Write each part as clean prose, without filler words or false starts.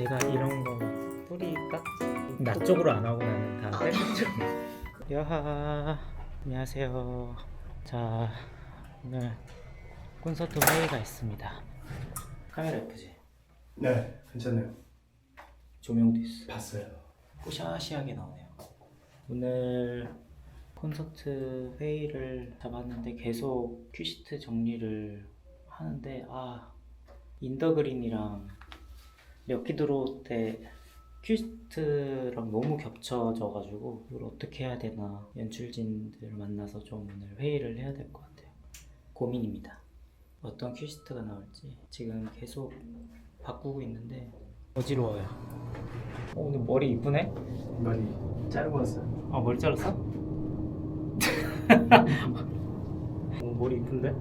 내가 이런 거 뿌릴까? 나 쪽으로 안 하고 나는 다 셀프 쪽. 여하 안녕하세요. 자 오늘 콘서트 회의가 있습니다. 카메라 예쁘지? 네, 괜찮네요. 조명도 있어. 봤어요. 꼬샤시하게 나오네요. 오늘 콘서트 회의를 잡았는데 계속 큐시트 정리를 하는데 인더그린이랑 럭키드로우 때 큐시트랑 너무 겹쳐져가지고 이걸 어떻게 해야 되나 연출진들 만나서 좀 오늘 회의를 해야 될 것 같아요. 고민입니다. 어떤 큐시트가 나올지 지금 계속 바꾸고 있는데 어지러워요. 오늘 머리 이쁘네? 머리 자르고 왔어요. 아 머리 잘랐어? 머리 이쁜데?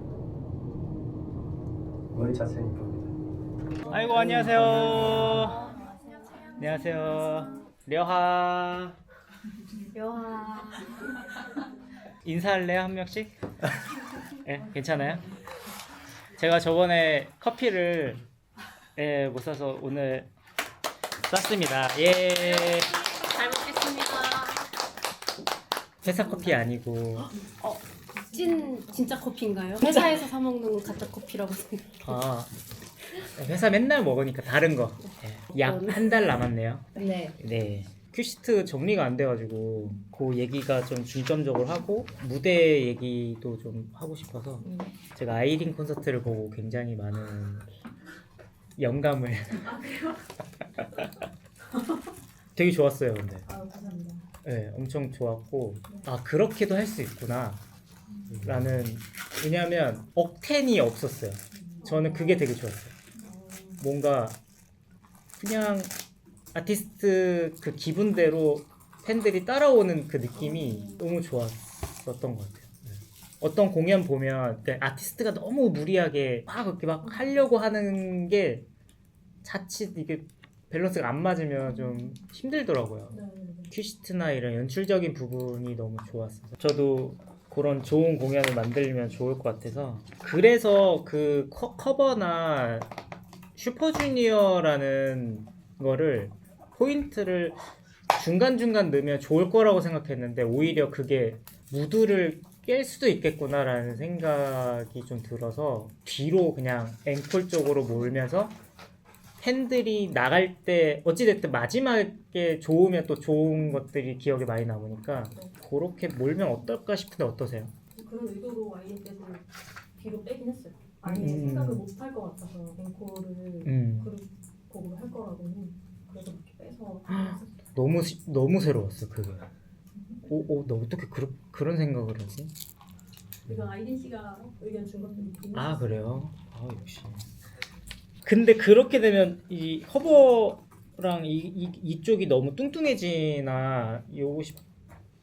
머리 자세는 이쁩니다. 아이고 안녕하세요. 안녕하세요. 려하. 묘하. 인사할래요 한 명씩? 네, 괜찮아요? 제가 저번에 커피를 못 사서 오늘 쐈습니다. 예. 잘 먹겠습니다. 회사 커피 아니고. 진짜 커피인가요? 회사에서 사 먹는 가짜 커피라고 생각. 회사 맨날 먹으니까 다른 거. 약 한 달 남았네요. 네. 네. 큐시트 정리가 안 돼가지고 그 얘기가 좀 중점적으로 하고 무대 얘기도 좀 하고 싶어서 제가 아이린 콘서트를 보고 굉장히 많은 영감을 되게 좋았어요. 근데 감사합니다. 네, 엄청 좋았고 그렇게도 할 수 있구나 라는, 왜냐하면 억텐이 없었어요. 저는 그게 되게 좋았어요. 뭔가 그냥 아티스트 그 기분대로 팬들이 따라오는 그 느낌이 너무 좋았었던 것 같아요. 어떤 공연 보면 아티스트가 너무 무리하게 막 그렇게 막 하려고 하는 게 자칫 이게 밸런스가 안 맞으면 좀 힘들더라고요. 큐시트나 이런 연출적인 부분이 너무 좋았어요. 저도 그런 좋은 공연을 만들면 좋을 것 같아서, 그래서 그 커버나 슈퍼주니어라는 거를 포인트를 중간중간 넣으면 좋을 거라고 생각했는데 오히려 그게 무드를 깰 수도 있겠구나라는 생각이 좀 들어서 뒤로 그냥 앵콜 쪽으로 몰면서 팬들이 나갈 때 어찌됐든 마지막에 좋으면 또 좋은 것들이 기억에 많이 남으니까 그렇게 몰면 어떨까 싶은데 어떠세요? 그런 의도로 아이엔께서 뒤로 빼긴 했어요. 아예 생각을 못 할 것 같아서 앵콜을 그룹 곡으로 할 거라고는, 그래서 이렇게 빼서 너무 새로웠어 그게. 너 어떻게 그런 생각을 하지? 이건 아이린 씨가 의견 준 것도 있긴 그래요? 역시. 근데 그렇게 되면 이 커버랑 이쪽이 너무 뚱뚱해지나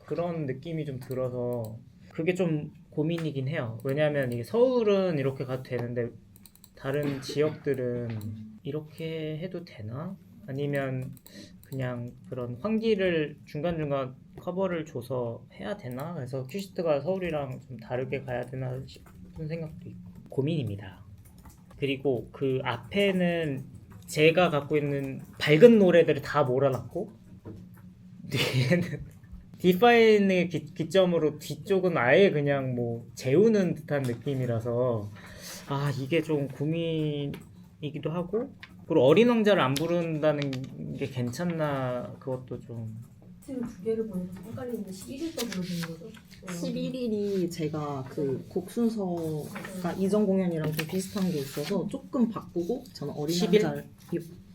그런 느낌이 좀 들어서 그게 좀 고민이긴 해요. 왜냐하면 이게 서울은 이렇게 가도 되는데 다른 지역들은 이렇게 해도 되나? 아니면 그냥 그런 환기를 중간중간 커버를 줘서 해야 되나? 그래서 큐시트가 서울이랑 좀 다르게 가야 되나 싶은 생각도 있고 고민입니다. 그리고 그 앞에는 제가 갖고 있는 밝은 노래들을 다 몰아놨고 뒤에는 디파인의 기점으로 뒤쪽은 아예 그냥 뭐 재우는 듯한 느낌이라서 이게 좀 고민이기도 하고, 그리고 어린 왕자를 안 부른다는 게 괜찮나 그것도 좀. 지금 두 개를 보니까 헷갈리는데 11일 때 부르시는 거죠? 11일이 제가 그 곡 순서가 이전 공연이랑 좀 비슷한 게 있어서 조금 바꾸고, 저는 어린 10일? 왕자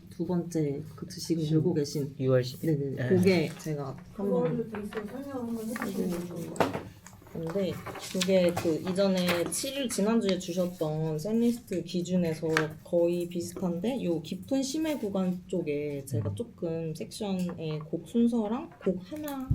두 번째 지금 들고 계신 6월 10일. 네네 그게 제가 한번 그거를 베이스로 설명을 한번 해주시면 좋을 것 같아요. 근데 그게 그 이전에 7일 지난주에 주셨던 셋리스트 기준에서 거의 비슷한데, 요 깊은 심해 구간 쪽에 제가 조금 섹션의 곡 순서랑 곡 하나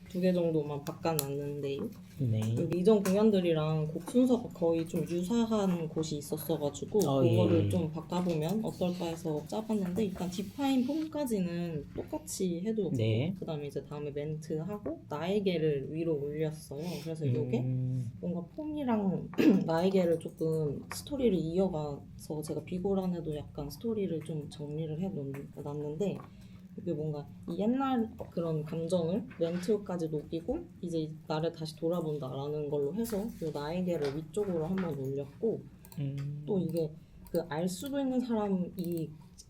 두 개 정도만 바꿔놨는데요. 네. 여기 이전 공연들이랑 곡 순서가 거의 좀 유사한 곳이 있었어가지고 그거를 예. 좀 바꿔보면 어떨까 해서 짜봤는데 일단 디파인 폼까지는 똑같이 해도 네. 그다음에 이제 다음에 멘트하고 나에게를 위로 올렸어요. 그래서 이게 뭔가 폼이랑 나에게를 조금 스토리를 이어가서 제가 비고란에도 약간 스토리를 좀 정리를 해놨는데 이게 뭔가 이 옛날 그런 감정을 멘트까지 녹이고 이제 나를 다시 돌아본다라는 걸로 해서 이 나에게를 위쪽으로 한번 올렸고 또 이게 그 알 수도 있는 사람이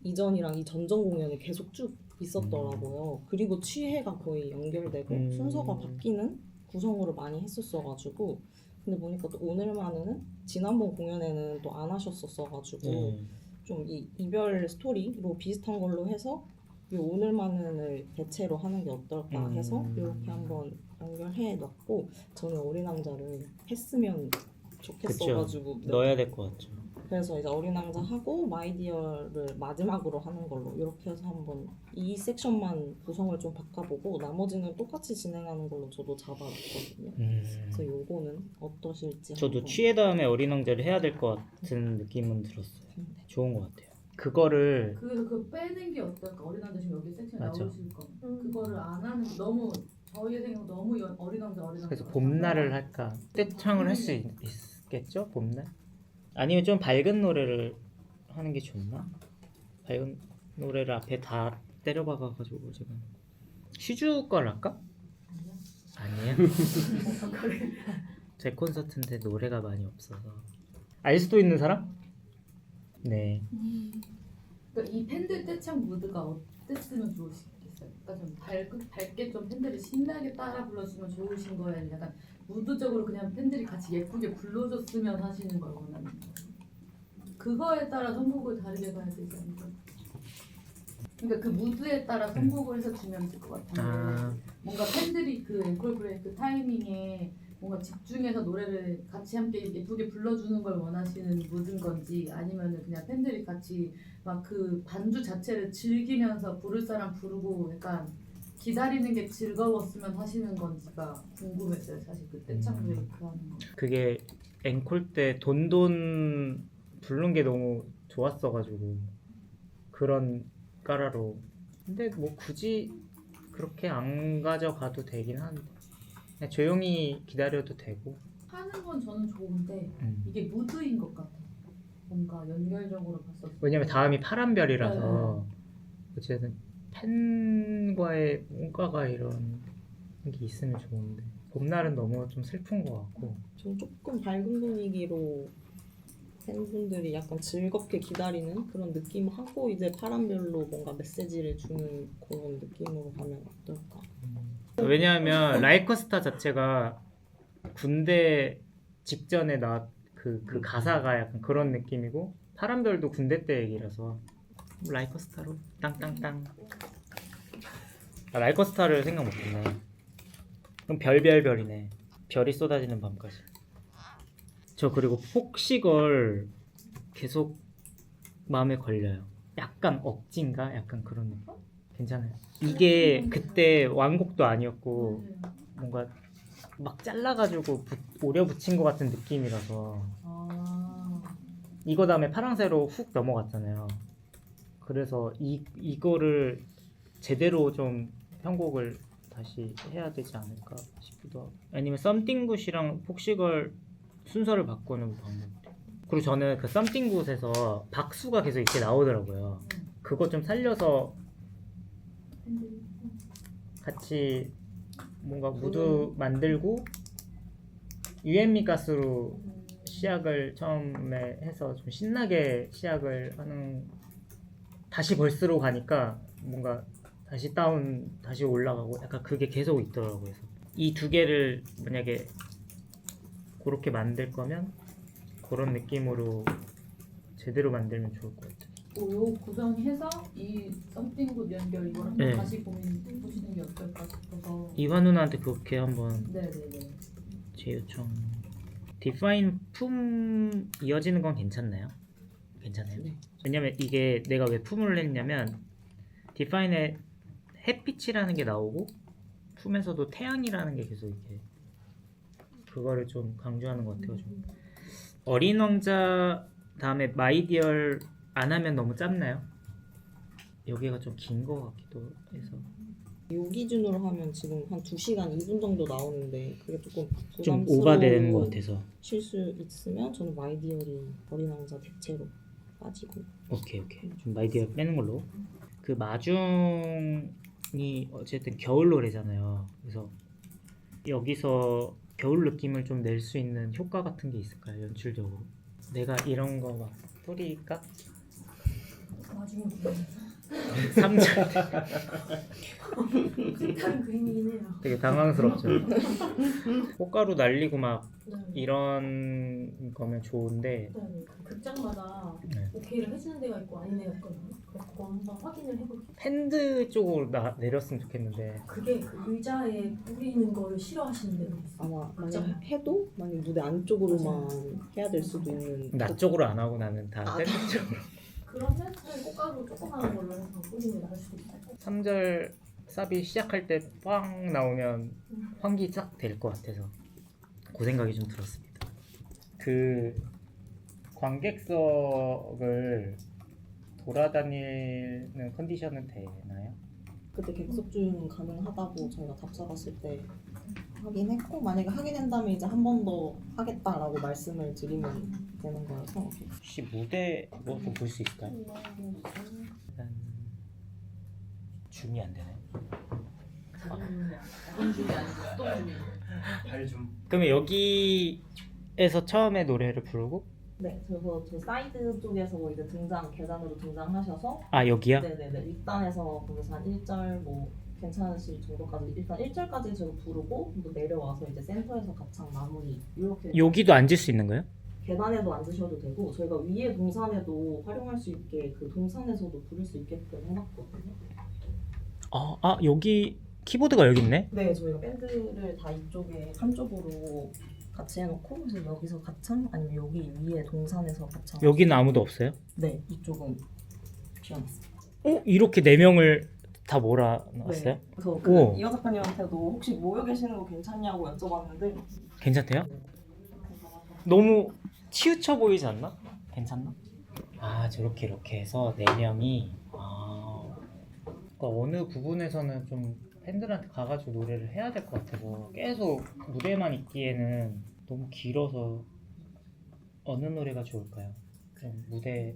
이전이랑 이 전전 공연에 계속 쭉 있었더라고요. 그리고 취해가 거의 연결되고 순서가 바뀌는 구성으로 많이 했었어가지고 근데 보니까 또 오늘만은 지난번 공연에는 또 안 하셨었어가지고 좀 이 이별 스토리로 비슷한 걸로 해서 이 오늘만은을 대체로 하는 게 어떨까 해서 이렇게 한번 연결해 놨고 저는 어린 왕자를 했으면 좋겠어가지고 네. 넣어야 될 것 같죠. 그래서 이제 어린 왕자 하고 마이디어를 마지막으로 하는 걸로 이렇게 해서 한번 이 섹션만 구성을 좀 바꿔보고 나머지는 똑같이 진행하는 걸로 저도 잡아놨거든요. 그래서 요거는 어떠실지 저도 한번. 취해 다음에 어린 왕자를 해야 될 것 같은 느낌은 들었어요. 좋은 것 같아요. 그거를 그래서 그 빼는 게 어떨까? 어린 왕자 지금 여기 섹션에 맞아. 나오실 거. 그거를 안 하는 게 너무 저희의 생각 너무 어린 왕자. 그래서 봄날을 할까? 떼창을 할 수 있겠죠? 봄날? 아니면 좀 밝은 노래를 하는 게 좋나? 밝은 노래를 앞에 다 때려박아가지고 지금 시주 걸 할까? 아니에요? 제 콘서트인데 노래가 많이 없어서 알 수도 있는 사람? 네. 그러니까 이 팬들 떼창 무드가 어땠으면 좋으시겠어요? 그러니까 좀 밝게 좀 팬들이 신나게 따라 불러주면 좋으신 거예요? 아니면 약간 무드적으로 그냥 팬들이 같이 예쁘게 불러줬으면 하시는 걸 원하는 거예요? 그거에 따라 선곡을 다르게 가야 되지 않을까? 그러니까 그 무드에 따라 선곡을 해서 주면 될 것 같은데 뭔가 팬들이 그 앵콜 브레이크 타이밍에 뭔가 집중해서 노래를 같이 함께 예쁘게 불러주는 걸 원하시는 무드인 건지 아니면은 그냥 팬들이 같이 막 그 반주 자체를 즐기면서 부를 사람 부르고 약간 기다리는 게 즐거웠으면 하시는 건지가 궁금했어요. 사실 그 떼창 브레이크 하는 거. 그게 앵콜 때 돈돈 부른 게 너무 좋았어가지고 그런 까라로 근데 뭐 굳이 그렇게 안 가져가도 되긴 한데 그냥 조용히 기다려도 되고 하는 건 저는 좋은데 이게 무드인 것 같아요. 뭔가 연결적으로 봤었을 때. 왜냐면 다음이 파란별이라서 어쨌든 팬과의 뭔가가 이런 게 있으면 좋은데 봄날은 너무 좀 슬픈 것 같고 좀 조금 밝은 분위기로 팬분들이 약간 즐겁게 기다리는 그런 느낌하고 이제 파란별로 뭔가 메시지를 주는 그런 느낌으로 가면 어떨까? 왜냐하면 라이커스타 자체가 군대 직전에 그 가사가 약간 그런 느낌이고 파란별도 군대 때 얘기라서 라이커스타로 땅땅땅 라이커스타를 생각 못했네. 그럼 별별별이네. 별이 쏟아지는 밤까지. 저 그리고 폭식을 계속 마음에 걸려요. 약간 억진가? 약간 그런 느낌. 괜찮아요. 이게 그때 완곡도 아니었고 뭔가 막 잘라가지고 오려 붙인 것 같은 느낌이라서 이거 다음에 파랑새로 훅 넘어갔잖아요. 그래서 이거를 제대로 좀 편곡을 다시 해야 되지 않을까 싶기도 하고 아니면 썸띵굿이랑 폭식을 순서를 바꾸는 방법. 그리고 저는 그 썸띵굿에서 박수가 계속 이렇게 나오더라고요. 그거 좀 살려서 같이 뭔가 무드 만들고 유앤미 가수로 시작을 처음에 해서 좀 신나게 시작을 하는 다시 벌스로 가니까 뭔가 다시 다운 다시 올라가고 약간 그게 계속 있더라고요. 그래서 이 두 개를 만약에 그렇게 만들 거면 그런 느낌으로 제대로 만들면 좋을 것 같아요. 요 구성해서 이 썸띵굿 연결 이걸 한번 네. 다시 고민해 보시는 게 어떨까 싶어서. 이환누나한테 그렇게 한번 네네네. 제 요청. 디파인 품 이어지는 건 괜찮나요? 괜찮아요? 네. 왜냐면 이게 내가 왜 품을 했냐면 디파인에 햇빛이라는 게 나오고 품에서도 태양이라는 게 계속 이렇게 그거를 좀 강조하는 것 같아가지고 어린 왕자 다음에 마이디얼 안 하면 너무 짧나요? 여기가 좀 긴 것 같기도 해서 요 기준으로 하면 지금 한 2시간 2분 정도 나오는데 그게 조금 좀 부담스러운 오바되는 것 같아서 실수 있으면 저는 마이디얼이 어린 왕자 대체로 빠지고. 오케이 좀 마이디얼 빼는 걸로. 그 마중이 어쨌든 겨울 노래잖아요. 그래서 여기서 겨울 느낌을 좀 낼 수 있는 효과 같은 게 있을까요? 연출적으로 내가 이런 거 막 뿌릴까? 나중에 보면서 3절 색다른 그림이긴 해요. 되게 당황스럽죠. 꽃가루 날리고 막 네. 이런 거면 좋은데 네. 극장마다 네. 오케이를 해주는 데가 있고 아닌 데가 있거든요. 그래서 그거 한번 확인을 해볼게요. 팬드 쪽으로 내렸으면 좋겠는데 그게 그 의자에 뿌리는 거를 싫어하시는 데도 있어요. 아마 맞죠? 만약 해도 만약 무대 안쪽으로만 해야 될 수도 있는. 나 쪽으로 안 하고 나는 다 팬드 쪽으로. 그러면 차라리 꽃가루 조그마한 걸로 해서 뿌리는 게 나을 수도 있어요. 3절 삽이 시작할 때 빵 나오면 환기 싹 될 것 같아서 그 생각이 좀 들었습니다. 그 관객석을 돌아다니는 컨디션은 되나요? 그때 객석주행 가능하다고 저희가 답사봤을 때 하긴 했고, 만약에 하게 된다면 이제 한 번 더 하겠다라고 말씀을 드리면 되는 거여서. 혹시 무대 뭐도 볼 수 있을까요? 일단 줌이 안 되네. 발좀 그러면 여기에서 처음에 노래를 부르고 네, 그래서 저 사이드 쪽에서 이제 계단으로 등장하셔서 아 여기야? 네네네, 윗단에서 거기서 한 1절 뭐 괜찮으실 정도까지 일단 1절까지 저거 부르고 또 내려와서 이제 센터에서 가창 마무리 이렇게. 여기도 앉을 수 있는 거예요? 계단에도 앉으셔도 되고 저희가 위에 동산에도 활용할 수 있게 그 동산에서도 부를 수 있게끔 해놨거든요. 아 여기 키보드가 여기 있네? 네, 저희가 밴드를 다 이쪽에 한쪽으로 같이 해놓고 그래서 여기서 가창 아니면 여기 위에 동산에서 가창. 여기는 아무도 없어요? 네, 이쪽은 비워놨어요. 이렇게 4명을 다 몰아놨어요? 네. 그래서 오. 그 이화 작가님한테도 혹시 모여 계시는 거 괜찮냐고 여쭤봤는데 괜찮대요? 너무 치우쳐 보이지 않나? 괜찮나? 아 저렇게 이렇게 해서 4명이 그러니까 어느 부분에서는 좀 팬들한테 가가지고 노래를 해야 될 것 같아서 계속 무대만 있기에는 너무 길어서 어느 노래가 좋을까요? 좀 무대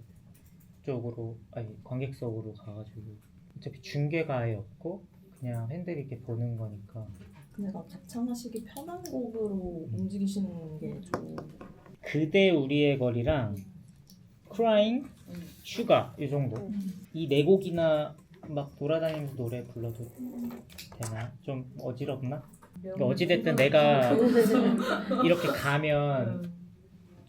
쪽으로 아니 관객석으로 가가지고 어차피 중계가 아예 없고 그냥 팬들이 이렇게 보는 거니까 그냥 가창하시기 편한 곡으로 움직이시는 게 좀. 그대 우리의 거리랑 크라잉, 슈가 이 정도 이 4곡이나 막 돌아다니면서 노래 불러도 되나? 좀 어지럽나? 그러니까 어찌됐든 내가 이렇게 가면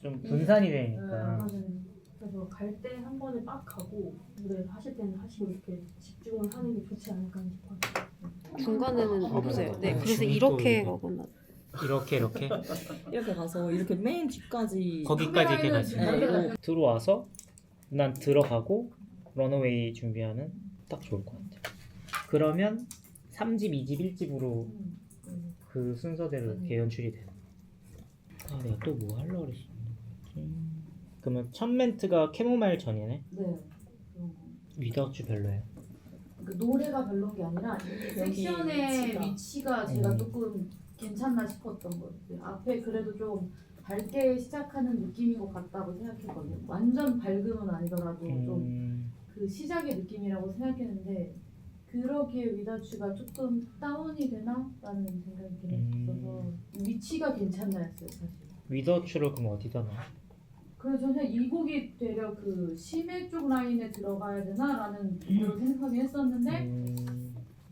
좀 분산이 되니까 맞아요. 그래서 갈 때 한 번에 빡 가고 무대 하실 때는 하시고 이렇게 집중을 하는 게 좋지 않을까 싶어요. 중간에는 없어요. 네, 그래서 줌이 이렇게 또 가거나. 이렇게 이렇게 가서 이렇게 맨 뒤까지 거기까지 이렇게 가지 네, 이거 들어와서 난 들어가고 런어웨이 준비하면 딱 좋을 것 같아요. 그러면 3집, 2집, 1집으로 그 순서대로 이렇게 연출이 돼요. 내가 또 뭐 하려고 그랬었지? 그러면 첫 멘트가 캐모마일 전이네? 네. 위다우츠 별로예요? 그 노래가 별로인 게 아니라 이 섹션의 위치가 제가 조금 괜찮나 싶었던 것 같아요. 앞에 그래도 좀 밝게 시작하는 느낌인 것 같다고 생각했거든요. 완전 밝음은 아니더라도 좀 그 시작의 느낌이라고 생각했는데 그러기에 위다우츠가 조금 다운이 되나? 라는 생각이 들었어서 위치가 괜찮나 했어요 사실. 위다우츠를 그럼 어디다 넣어? 그래서 저는 이 곡이 되려 그 심해 쪽 라인에 들어가야 되나라는 그런 생각이 했었는데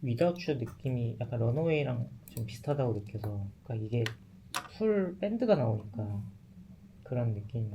위다우츠 느낌이 약간 런어웨이랑 좀 비슷하다고 느껴서 그러니까 이게 풀 밴드가 나오니까 그런 느낌이